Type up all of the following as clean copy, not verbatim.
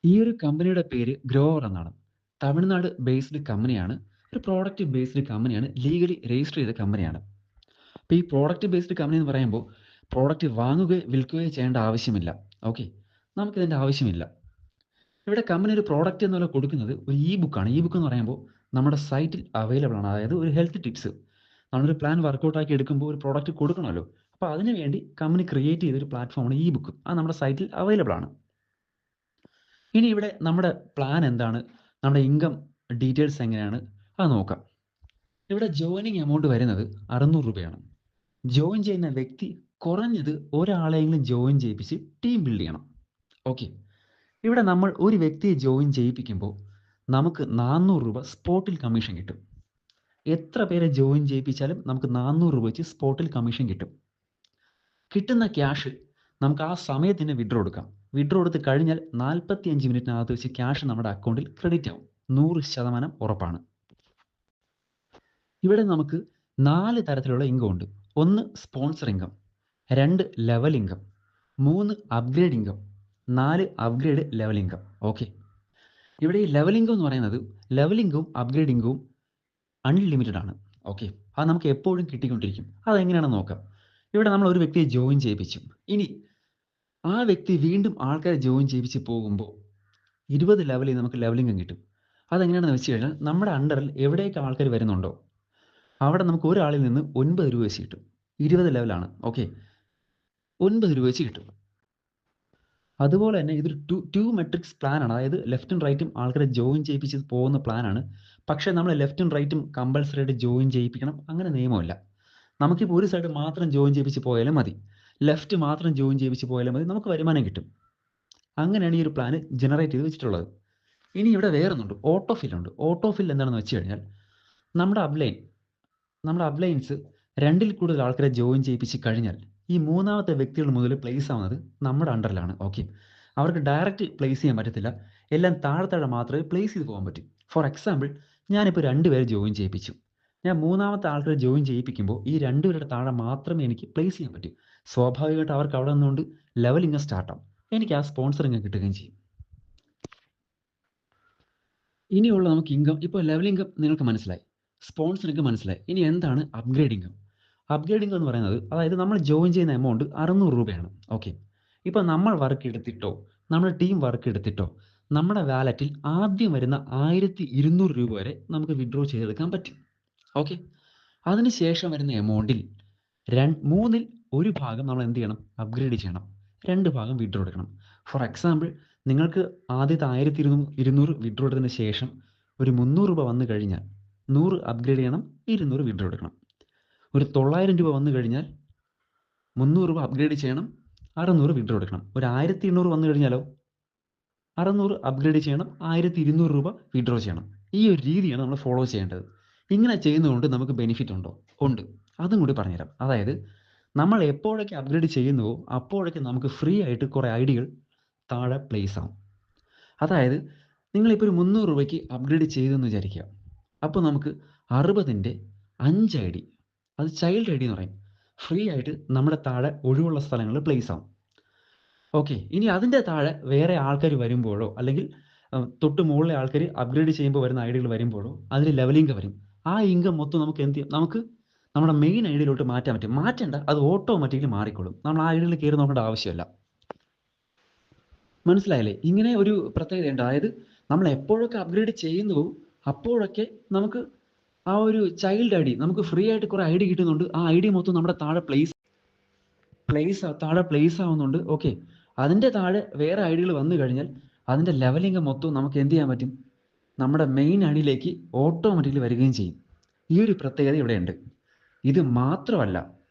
ഈ ഒരു കമ്പനിയുടെ പേര് ഗ്രോവർ എന്നാണ്. തമിഴ്നാട് ബേസ്ഡ് കമ്പനിയാണ്. ഒരു പ്രോഡക്റ്റ് ബേസ്ഡ് കമ്പനിയാണ്. ലീഗലി രജിസ്റ്റർ ചെയ്ത കമ്പനിയാണ്. അപ്പോൾ ഈ പ്രോഡക്റ്റ് ബേസ്ഡ് കമ്പനി എന്ന് പറയുമ്പോൾ പ്രോഡക്റ്റ് വാങ്ങുകയോ വിൽക്കുകയോ ചെയ്യേണ്ട ആവശ്യമില്ല. ഓക്കെ, നമുക്കിതിൻ്റെ ആവശ്യമില്ല. ഇവിടെ കമ്പനി ഒരു പ്രോഡക്റ്റ് എന്നുള്ള കൊടുക്കുന്നത് ഒരു ഇ ബുക്കാണ്. ഇ ബുക്ക് എന്ന് പറയുമ്പോൾ നമ്മുടെ സൈറ്റിൽ അവൈലബിൾ ആണ്. അതായത് ഒരു ഹെൽത്ത് ടിപ്സ്. നമ്മളൊരു പ്ലാൻ വർക്കൗട്ട് ആക്കി എടുക്കുമ്പോൾ ഒരു പ്രോഡക്റ്റ് കൊടുക്കണമല്ലോ. അപ്പോൾ അതിന് വേണ്ടി കമ്പനി ക്രിയേറ്റ് ചെയ്തൊരു പ്ലാറ്റ്ഫോമാണ് ഇ ബുക്ക്. അത് നമ്മുടെ സൈറ്റിൽ അവൈലബിൾ ആണ്. ഇനി ഇവിടെ നമ്മുടെ പ്ലാൻ എന്താണ്, നമ്മുടെ ഇൻകം ഡീറ്റെയിൽസ് എങ്ങനെയാണ്, അത് നോക്കാം. ഇവിടെ ജോയിനിങ് എമൗണ്ട് വരുന്നത് 600 രൂപയാണ്. ജോയിൻ ചെയ്യുന്ന വ്യക്തി കുറഞ്ഞത് ഒരാളെങ്കിലും ജോയിൻ ചെയ്യിപ്പിച്ച് ടീം ബിൽഡ് ചെയ്യണം. ഓക്കെ, ഇവിടെ നമ്മൾ ഒരു വ്യക്തിയെ ജോയിൻ ചെയ്യിപ്പിക്കുമ്പോൾ നമുക്ക് 400 രൂപ സ്പോട്ടിൽ കമ്മീഷൻ കിട്ടും. എത്ര പേരെ ജോയിൻ ചെയ്യിപ്പിച്ചാലും നമുക്ക് 400 രൂപ വെച്ച് സ്പോട്ടിൽ കമ്മീഷൻ കിട്ടും. കിട്ടുന്ന ക്യാഷ് നമുക്ക് ആ സമയത്തിന് വിഡ്രോ എടുക്കാം. വിഡ്രോ എടുത്ത് കഴിഞ്ഞാൽ 45 മിനിറ്റിനകത്ത് വെച്ച് ക്യാഷ് നമ്മുടെ അക്കൗണ്ടിൽ ക്രെഡിറ്റ് ആവും. 100% ഉറപ്പാണ്. ഇവിടെ നമുക്ക് 4 തരത്തിലുള്ള ഇൻകം ഉണ്ട്. 1 sponsor income, 2 level income, 3 upgrade income, 4 upgrade level income. Okay, ഇവിടെ ഈ ലെവൽ ഇൻകം എന്ന് പറയുന്നത് ലെവൽ ഇൻകവും അപ്ഗ്രേഡ് ഇൻകവും അൺലിമിറ്റഡ് ആണ്. ഓക്കെ, അത് നമുക്ക് എപ്പോഴും കിട്ടിക്കൊണ്ടിരിക്കും. അതെങ്ങനെയാണെന്ന് നോക്കാം. ഇവിടെ നമ്മൾ ഒരു വ്യക്തിയെ ജോയിൻ ചെയ്യിപ്പിച്ചു. ഇനി ആ വ്യക്തി വീണ്ടും ആൾക്കാരെ ജോയിൻ ചെയ്യിപ്പിച്ച് പോകുമ്പോൾ 20 ലെവലിൽ നമുക്ക് ലെവൽ ഇൻകം കിട്ടും. അതെങ്ങനെയാണെന്ന് വെച്ച് കഴിഞ്ഞാൽ നമ്മുടെ അണ്ടറിൽ എവിടെയൊക്കെ ആൾക്കാർ വരുന്നുണ്ടോ അവിടെ നമുക്ക് ഒരാളിൽ നിന്ന് 9 രൂപ വെച്ച് കിട്ടും. 20 ലെവലാണ്. ഓക്കെ, 9 രൂപ വെച്ച് കിട്ടും. അതുപോലെ തന്നെ ഇതൊരു ടു മെട്രിക്സ് പ്ലാനാണ്. അതായത് ലെഫ്റ്റും റൈറ്റും ആൾക്കാരെ ജോയിൻ ചെയ്യിപ്പിച്ച് പോകുന്ന പ്ലാനാണ്. പക്ഷേ നമ്മൾ ലെഫ്റ്റും റൈറ്റും കമ്പൽസറി ആയിട്ട് ജോയിൻ ചെയ്യിപ്പിക്കണം, അങ്ങനെ നിയമമില്ല. നമുക്കിപ്പോൾ ഒരു സൈഡ് മാത്രം ജോയിൻ ചെയ്യിപ്പിച്ച് പോയാലും മതി, ലെഫ്റ്റ് മാത്രം ജോയിൻ ചെയ്യിപ്പിച്ച് പോയാലും മതി, നമുക്ക് വരുമാനം കിട്ടും. അങ്ങനെയാണ് ഈ ഒരു പ്ലാൻ ജനറേറ്റ് ചെയ്ത് വെച്ചിട്ടുള്ളത്. ഇനി ഇവിടെ വേറൊന്നുണ്ട്, ഓട്ടോ ഫിൽ ഉണ്ട്. ഓട്ടോ ഫിൽ എന്താണെന്ന് വെച്ച് കഴിഞ്ഞാൽ നമ്മുടെ അപ്ലൈൻസ് 2ൽ കൂടുതൽ ആൾക്കാരെ ജോയിൻ ചെയ്യിപ്പിച്ച് കഴിഞ്ഞാൽ ഈ മൂന്നാമത്തെ വ്യക്തികൾ മുതൽ പ്ലേസ് ആവുന്നത് നമ്മുടെ അണ്ടറിലാണ്. ഓക്കെ, അവർക്ക് ഡയറക്റ്റ് പ്ലേസ് ചെയ്യാൻ പറ്റത്തില്ല. എല്ലാം താഴെ മാത്രമേ പ്ലേസ് ചെയ്ത് പോകാൻ പറ്റൂ. ഫോർ എക്സാമ്പിൾ, ഞാനിപ്പോൾ 2 പേരെ ജോയിൻ ചെയ്യിപ്പിച്ചു. ഞാൻ മൂന്നാമത്തെ ആൾക്കാരെ ജോയിൻ ചെയ്യിപ്പിക്കുമ്പോൾ ഈ 2 പേരുടെ താഴെ മാത്രമേ എനിക്ക് പ്ലേസ് ചെയ്യാൻ പറ്റൂ. സ്വാഭാവികമായിട്ട് അവർക്ക് അവിടെ നിന്നുകൊണ്ട് ലെവൽ ഇൻകം സ്റ്റാർട്ടാവും. എനിക്ക് ആ സ്പോൺസർ ഇൻകം കിട്ടുകയും ചെയ്യും. ഇനിയുള്ള നമുക്ക് ഇൻകം, ഇപ്പോൾ ലെവൽ ഇൻകം നിങ്ങൾക്ക് മനസ്സിലായി, സ്പോൺസർ ഇൻകം മനസ്സിലായി. ഇനി എന്താണ് അപ്ഗ്രേഡ് ഇൻകം? അപ്ഗ്രേഡ് ഇൻകം എന്ന് പറയുന്നത് അതായത് നമ്മൾ ജോയിൻ ചെയ്യുന്ന എമൗണ്ട് 600 രൂപയാണ്. ഓക്കെ, ഇപ്പോൾ നമ്മൾ വർക്ക് എടുത്തിട്ടോ നമ്മുടെ ടീം വർക്ക് എടുത്തിട്ടോ നമ്മുടെ വാലറ്റിൽ ആദ്യം വരുന്ന 1200 രൂപ വരെ നമുക്ക് വിഡ്രോ ചെയ്തെടുക്കാൻ പറ്റും. ഓക്കെ, അതിനുശേഷം വരുന്ന എമൗണ്ടിൽ 3ൽ 1 ഭാഗം നമ്മൾ എന്ത് ചെയ്യണം? അപ്ഗ്രേഡ് ചെയ്യണം. 2 ഭാഗം വിഡ്രോ എടുക്കണം. ഫോർ എക്സാമ്പിൾ, നിങ്ങൾക്ക് ആദ്യത്തെ 1200 വിഡ്രോ എടുത്തതിന് ശേഷം ഒരു 300 രൂപ വന്നു കഴിഞ്ഞാൽ 100 അപ്ഗ്രേഡ് ചെയ്യണം, 200 വിഡ്രോ എടുക്കണം. ഒരു 900 രൂപ വന്നു കഴിഞ്ഞാൽ 300 രൂപ അപ്ഗ്രേഡ് ചെയ്യണം, 600 വിഡ്രോ എടുക്കണം. ഒരു 1800 വന്നു കഴിഞ്ഞാലോ 600 അപ്ഗ്രേഡ് ചെയ്യണം, 1200 രൂപ വിഡ്രോ ചെയ്യണം. ഈ ഒരു രീതിയാണ് നമ്മൾ ഫോളോ ചെയ്യേണ്ടത്. ഇങ്ങനെ ചെയ്യുന്നതുകൊണ്ട് നമുക്ക് ബെനിഫിറ്റ് ഉണ്ടോ? ഉണ്ട്. അതും കൂടി പറഞ്ഞുതരാം. അതായത് നമ്മൾ എപ്പോഴൊക്കെ അപ്ഗ്രേഡ് ചെയ്യുന്നുവോ അപ്പോഴൊക്കെ നമുക്ക് ഫ്രീ ആയിട്ട് കുറേ ഐഡികൾ താഴെ പ്ലേസ് ആവും. അതായത് നിങ്ങളിപ്പോൾ ഒരു 300 രൂപയ്ക്ക് അപ്ഗ്രേഡ് ചെയ്തെന്ന് വിചാരിക്കുക. അപ്പോൾ നമുക്ക് 60ൻ്റെ 5 ഐ ഡി, അത് ചൈൽഡ് ഐ ഡി എന്ന് പറയും, ഫ്രീ ആയിട്ട് നമ്മുടെ താഴെ ഒഴിവുള്ള സ്ഥലങ്ങളിൽ പ്ലേസ് ആവും. ഓക്കെ, ഇനി അതിൻ്റെ താഴെ വേറെ ആൾക്കാർ വരുമ്പോഴോ അല്ലെങ്കിൽ തൊട്ട് മുകളിലെ ആൾക്കാർ അപ്ഗ്രേഡ് ചെയ്യുമ്പോൾ വരുന്ന ഐഡികൾ വരുമ്പോഴോ അതിൽ ലെവലിംഗ് വരും. ആ ഇൻകം മൊത്തം നമുക്ക് നമ്മുടെ മെയിൻ ഐഡിയിലോട്ട് മാറ്റാൻ പറ്റും. മാറ്റേണ്ട, അത് ഓട്ടോമാറ്റിക്കലി മാറിക്കോളും. നമ്മൾ ആ ഐഡിയിൽ കയറി നോക്കേണ്ട ആവശ്യമില്ല. മനസ്സിലായില്ലേ? ഇങ്ങനെ ഒരു പ്രത്യേകതയുണ്ട്. അതായത് നമ്മൾ എപ്പോഴൊക്കെ അപ്ഗ്രേഡ് ചെയ്യുന്നുവോ അപ്പോഴൊക്കെ നമുക്ക് ആ ഒരു ചൈൽഡ് ഐ ഡി, നമുക്ക് ഫ്രീ ആയിട്ട് കുറേ ഐ ഡി കിട്ടുന്നുണ്ട്. ആ ഐ ഡി മൊത്തം നമ്മുടെ താഴെ പ്ലേസ് ആവുന്നുണ്ട്. ഓക്കെ, അതിൻ്റെ താഴെ വേറെ ഐഡികൾ വന്നു കഴിഞ്ഞാൽ അതിൻ്റെ ലെവലിംഗ് മൊത്തം നമുക്ക് എന്ത് ചെയ്യാൻ പറ്റും? നമ്മുടെ മെയിൻ ഐഡിയിലേക്ക് ഓട്ടോമാറ്റിക്കലി വരികയും ചെയ്യും. ഈ ഒരു പ്രത്യേകത ഇവിടെയുണ്ട്. ഇത് മാത്രമല്ല,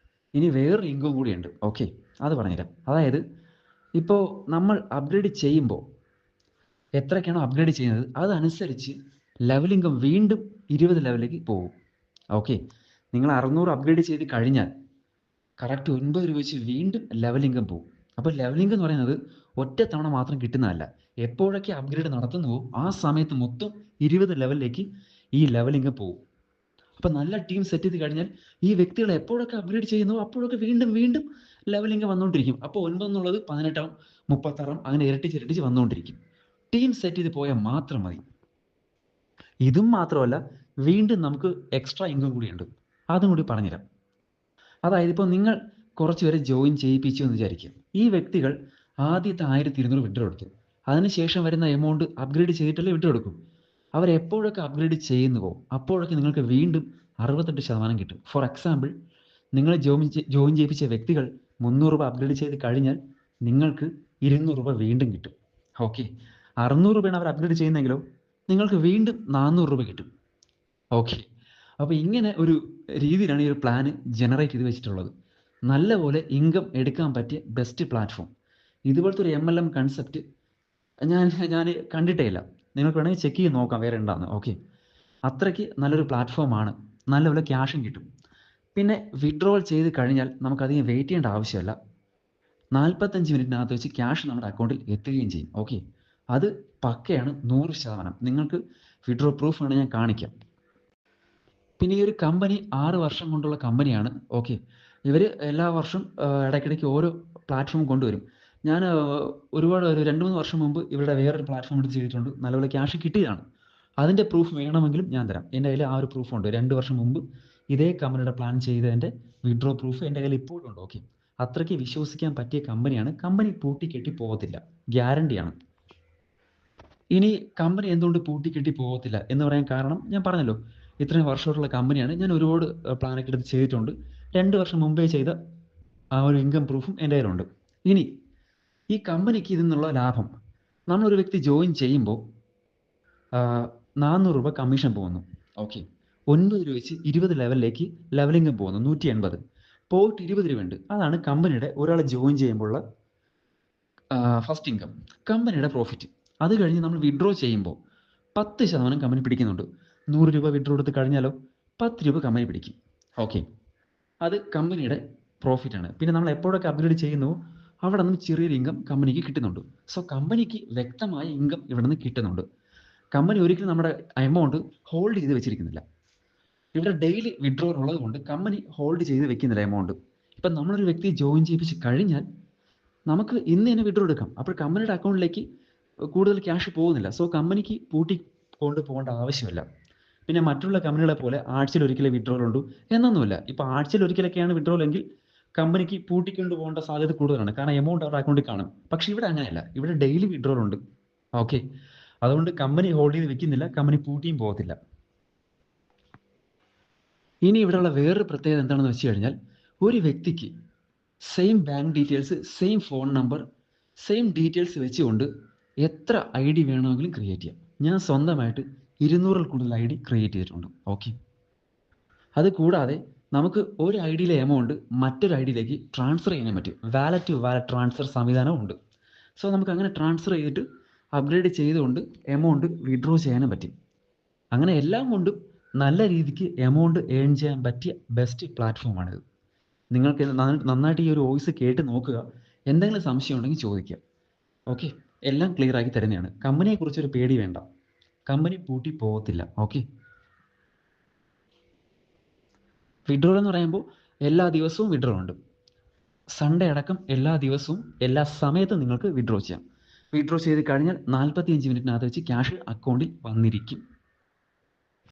ഇനി വേറൊരു ഇൻകം കൂടിയുണ്ട്. ഓക്കെ, അത് പറഞ്ഞുതരാം. അതായത് ഇപ്പോൾ നമ്മൾ അപ്ഗ്രേഡ് ചെയ്യുമ്പോൾ എത്രയ്ക്കാണോ അപ്ഗ്രേഡ് ചെയ്യുന്നത് അതനുസരിച്ച് ലെവൽ ഇൻകം വീണ്ടും 20 ലെവലിലേക്ക് പോകും. ഓക്കെ, നിങ്ങൾ 600 അപ്ഗ്രേഡ് ചെയ്ത് കഴിഞ്ഞാൽ കറക്റ്റ് 9 രൂപ വെച്ച് വീണ്ടും ലെവൽ ഇൻകം പോകും. അപ്പോൾ ലെവൽ ഇൻകം എന്ന് പറയുന്നത് ഒറ്റ തവണ മാത്രം കിട്ടുന്നതല്ല. എപ്പോഴൊക്കെ അപ്ഗ്രേഡ് നടത്തുന്നുവോ ആ സമയത്ത് മൊത്തം 20 ലെവലിലേക്ക് ഈ ലെവൽ ഇൻകം പോകും. അപ്പോൾ നല്ല ടീം സെറ്റ് ചെയ്ത് കഴിഞ്ഞാൽ ഈ വ്യക്തികൾ എപ്പോഴൊക്കെ അപ്ഗ്രേഡ് ചെയ്യുന്നുവോ അപ്പോഴൊക്കെ വീണ്ടും വീണ്ടും ലെവൽ ഇൻകം വന്നുകൊണ്ടിരിക്കും. അപ്പോൾ 9 എന്നുള്ളത് 18 ആവും, 36 ആവും, അങ്ങനെ ഇരട്ടിച്ച് വന്നുകൊണ്ടിരിക്കും. ടീം സെറ്റ് ചെയ്ത് പോയാൽ മാത്രം മതി. ഇതും മാത്രമല്ല, വീണ്ടും നമുക്ക് എക്സ്ട്രാ ഇൻകം കൂടിയുണ്ട്. അതും കൂടി പറഞ്ഞുതരാം. അതായത് ഇപ്പോൾ നിങ്ങൾ കുറച്ച് പേരെ ജോയിൻ ചെയ്യിപ്പിച്ചു എന്ന് വിചാരിക്കുക. ഈ വ്യക്തികൾ ആദ്യത്തെ 1200 വിഡ്രോ എടുത്തു. അതിനുശേഷം വരുന്ന എമൗണ്ട് അപ്ഗ്രേഡ് ചെയ്തിട്ടല്ലേ വിഡ്രോ എടുക്കും. അവരെപ്പോഴൊക്കെ അപ്ഗ്രേഡ് ചെയ്യുന്നുവോ അപ്പോഴൊക്കെ നിങ്ങൾക്ക് വീണ്ടും 68% കിട്ടും. ഫോർ എക്സാമ്പിൾ, നിങ്ങൾ ജോയിൻ ചെയ്യിപ്പിച്ച വ്യക്തികൾ 300 രൂപ അപ്ഗ്രേഡ് ചെയ്ത് കഴിഞ്ഞാൽ നിങ്ങൾക്ക് 200 രൂപ വീണ്ടും കിട്ടും. ഓക്കെ, 600 രൂപയാണ് അവർ അപ്ഗ്രേഡ് ചെയ്യുന്നതെങ്കിലോ നിങ്ങൾക്ക് വീണ്ടും 400 രൂപ കിട്ടും. ഓക്കെ, അപ്പോൾ ഇങ്ങനെ ഒരു രീതിയിലാണ് ഈ ഒരു പ്ലാൻ ജനറേറ്റ് ചെയ്ത് വെച്ചിട്ടുള്ളത്. നല്ലപോലെ ഇൻകം എടുക്കാൻ പറ്റിയ ബെസ്റ്റ് പ്ലാറ്റ്ഫോം. ഇതുപോലത്തെ ഒരു MLM കൺസെപ്റ്റ് ഞാൻ കണ്ടിട്ടേ ഇല്ല. നിങ്ങൾക്ക് വേണമെങ്കിൽ ചെക്ക് ചെയ്ത് നോക്കാം വേറെ ഉണ്ടാകുന്നത്. ഓക്കെ, അത്രയ്ക്ക് നല്ലൊരു പ്ലാറ്റ്ഫോമാണ്. നല്ലപോലെ ക്യാഷും കിട്ടും. പിന്നെ വിഡ്രോവൽ ചെയ്ത് കഴിഞ്ഞാൽ നമുക്കധികം വെയിറ്റ് ചെയ്യേണ്ട ആവശ്യമില്ല. 45 മിനിറ്റിനകത്ത് വെച്ച് ക്യാഷ് നമ്മുടെ അക്കൗണ്ടിൽ എത്തുകയും ചെയ്യും. ഓക്കെ, അത് പക്കയാണ്, 100%. നിങ്ങൾക്ക് വിഡ്രോ പ്രൂഫ് ആണ് ഞാൻ കാണിക്കാം. പിന്നെ ഈ ഒരു കമ്പനി 6 വർഷം കൊണ്ടുള്ള കമ്പനിയാണ്. ഓക്കെ, ഇവർ എല്ലാ വർഷവും ഇടയ്ക്കിടയ്ക്ക് ഓരോ പ്ലാറ്റ്ഫോം കൊണ്ടുവരും. ഞാൻ ഒരുപാട് ഒരു 2-3 വർഷം മുമ്പ് ഇവരുടെ വേറൊരു പ്ലാറ്റ്ഫോം എടുത്ത് ചെയ്തിട്ടുണ്ട്. നല്ലപോലെ ക്യാഷ് കിട്ടിയതാണ്. അതിൻ്റെ പ്രൂഫ് വേണമെങ്കിലും ഞാൻ തരാം. എൻ്റെ കയ്യിൽ ആ ഒരു പ്രൂഫുണ്ട്. 2 വർഷം മുമ്പ് ഇതേ കമ്പനിയുടെ പ്ലാൻ ചെയ്തതിൻ്റെ വിഡ്രോ പ്രൂഫ് എൻ്റെ കയ്യിൽ ഇപ്പോഴും ഉണ്ട്. ഓക്കെ, അത്രയ്ക്ക് വിശ്വസിക്കാൻ പറ്റിയ കമ്പനിയാണ്. കമ്പനി പൂട്ടിക്കെട്ടി പോകത്തില്ല, ഗ്യാരണ്ടിയാണ്. ഇനി കമ്പനി എന്തുകൊണ്ട് പൂട്ടിക്കെട്ടി പോകത്തില്ല എന്ന് പറയാൻ കാരണം ഞാൻ പറഞ്ഞല്ലോ, ഇത്രയും വർഷമായിട്ടുള്ള കമ്പനിയാണ്. ഞാൻ ഒരുപാട് പ്ലാനൊക്കെ എടുത്ത് ചെയ്തിട്ടുണ്ട്. 2 വർഷം മുമ്പേ ചെയ്ത ആ ഒരു ഇൻകം പ്രൂഫും എൻ്റെ കയ്യിലുണ്ട്. ഇനി ഈ കമ്പനിക്ക് ഇതിൽ നിന്നുള്ള ലാഭം, നമ്മളൊരു വ്യക്തി ജോയിൻ ചെയ്യുമ്പോൾ 400 രൂപ കമ്മീഷൻ പോകുന്നു. ഓക്കെ, 9 രൂപ വെച്ച് 20 ലെവലിലേക്ക് ലെവലിംഗ് പോകുന്നു. 180 പോയിട്ട് 20 രൂപയുണ്ട്. അതാണ് കമ്പനിയുടെ ഒരാൾ ജോയിൻ ചെയ്യുമ്പോഴുള്ള ഫസ്റ്റ് ഇൻകം, കമ്പനിയുടെ പ്രോഫിറ്റ്. അത് കഴിഞ്ഞ് നമ്മൾ വിഡ്രോ ചെയ്യുമ്പോൾ 10% കമ്പനി പിടിക്കുന്നുണ്ട്. 100 രൂപ വിഡ്രോ എടുത്ത് കഴിഞ്ഞാലോ 10 രൂപ കമ്പനി പിടിക്കും. ഓക്കെ, അത് കമ്പനിയുടെ പ്രോഫിറ്റാണ്. പിന്നെ നമ്മൾ എപ്പോഴൊക്കെ അപ്ഗ്രേഡ് ചെയ്യുന്നുവോ അവിടെ നിന്ന് ചെറിയൊരു ഇൻകം കമ്പനിക്ക് കിട്ടുന്നുണ്ട്. സോ കമ്പനിക്ക് വ്യക്തമായ ഇൻകം ഇവിടെ നിന്ന് കിട്ടുന്നുണ്ട്. കമ്പനി ഒരിക്കലും നമ്മുടെ എമൗണ്ട് ഹോൾഡ് ചെയ്ത് വെച്ചിരിക്കുന്നില്ല. ഇവിടെ ഡെയിലി വിഡ്രോവൽ ഉള്ളത് കൊണ്ട് കമ്പനി ഹോൾഡ് ചെയ്ത് വെക്കുന്നില്ല എമൗണ്ട്. ഇപ്പം നമ്മളൊരു വ്യക്തിയെ ജോയിൻ ചെയ്യിപ്പിച്ച് കഴിഞ്ഞാൽ നമുക്ക് ഇന്ന് തന്നെ വിഡ്രോ എടുക്കാം. അപ്പോൾ കമ്പനിയുടെ അക്കൗണ്ടിലേക്ക് കൂടുതൽ ക്യാഷ് പോകുന്നില്ല. സോ കമ്പനിക്ക് പൂട്ടി കൊണ്ടുപോകേണ്ട ആവശ്യമില്ല. പിന്നെ മറ്റുള്ള കമ്പനികളെ പോലെ ആഴ്ചയിൽ ഒരിക്കലേ വിഡ്രോവൽ ഉള്ളൂ എന്നൊന്നുമില്ല. ഇപ്പോൾ ആഴ്ചയിൽ ഒരിക്കലൊക്കെയാണ് വിഡ്രോവൽ എങ്കിൽ കമ്പനിക്ക് പൂട്ടിക്കൊണ്ട് പോകേണ്ട സാധ്യത കൂടുതലാണ്. കാരണം എമൗണ്ട് അവരുടെ അക്കൗണ്ടിൽ കാണും. പക്ഷെ ഇവിടെ അങ്ങനെയല്ല, ഇവിടെ ഡെയിലി വിഡ്രോവൽ ഉണ്ട്. ഓക്കെ, അതുകൊണ്ട് കമ്പനി ഹോൾഡ് ചെയ്ത് വെക്കുന്നില്ല, കമ്പനി പൂട്ടിയും പോകത്തില്ല. ഇനി ഇവിടെയുള്ള വേറൊരു പ്രത്യേകത എന്താണെന്ന് വെച്ച് കഴിഞ്ഞാൽ, ഒരു വ്യക്തിക്ക് same bank details, same phone number, same details വെച്ചുകൊണ്ട് എത്ര ID വേണമെങ്കിലും ക്രിയേറ്റ് ചെയ്യാം. ഞാൻ സ്വന്തമായിട്ട് 200-ൽ കൂടുതൽ ID ക്രിയേറ്റ് ചെയ്തിട്ടുണ്ട്. ഓക്കെ, അത് കൂടാതെ നമുക്ക് ഒരു IDയിലെ എമൗണ്ട് മറ്റൊരു IDയിലേക്ക് ട്രാൻസ്ഫർ ചെയ്യാൻ പറ്റും. വാലറ്റ് ടു വാലറ്റ് ട്രാൻസ്ഫർ സംവിധാനവും ഉണ്ട്. സോ നമുക്ക് അങ്ങനെ ട്രാൻസ്ഫർ ചെയ്തിട്ട് അപ്ഗ്രേഡ് ചെയ്തുകൊണ്ട് എമൗണ്ട് വിഡ്രോ ചെയ്യാനും പറ്റും. അങ്ങനെ എല്ലാം കൊണ്ടും നല്ല രീതിക്ക് എമൗണ്ട് ഏൺ ചെയ്യാൻ പറ്റിയ ബെസ്റ്റ് പ്ലാറ്റ്ഫോമാണിത്. നിങ്ങൾക്ക് നന്നായിട്ട് ഈ ഒരു വോയിസ് കേട്ട് നോക്കുക. എന്തെങ്കിലും സംശയം ഉണ്ടെങ്കിൽ ചോദിക്കുക. ഓക്കെ, എല്ലാം ക്ലിയർ ആക്കി തരുന്നതാണ്. കമ്പനിയെക്കുറിച്ചൊരു പേടി വേണ്ട, കമ്പനി പൂട്ടി പോകത്തില്ല. ഓക്കെ, വിഡ്രോ എന്ന് പറയുമ്പോൾ എല്ലാ ദിവസവും വിഡ്രോ ഉണ്ട്. സൺഡേ അടക്കം എല്ലാ ദിവസവും എല്ലാ സമയത്തും നിങ്ങൾക്ക് വിഡ്രോ ചെയ്യാം. വിഡ്രോ ചെയ്ത് കഴിഞ്ഞാൽ 45 മിനിറ്റിനകത്ത് വെച്ച് ക്യാഷ് അക്കൗണ്ടിൽ വന്നിരിക്കും.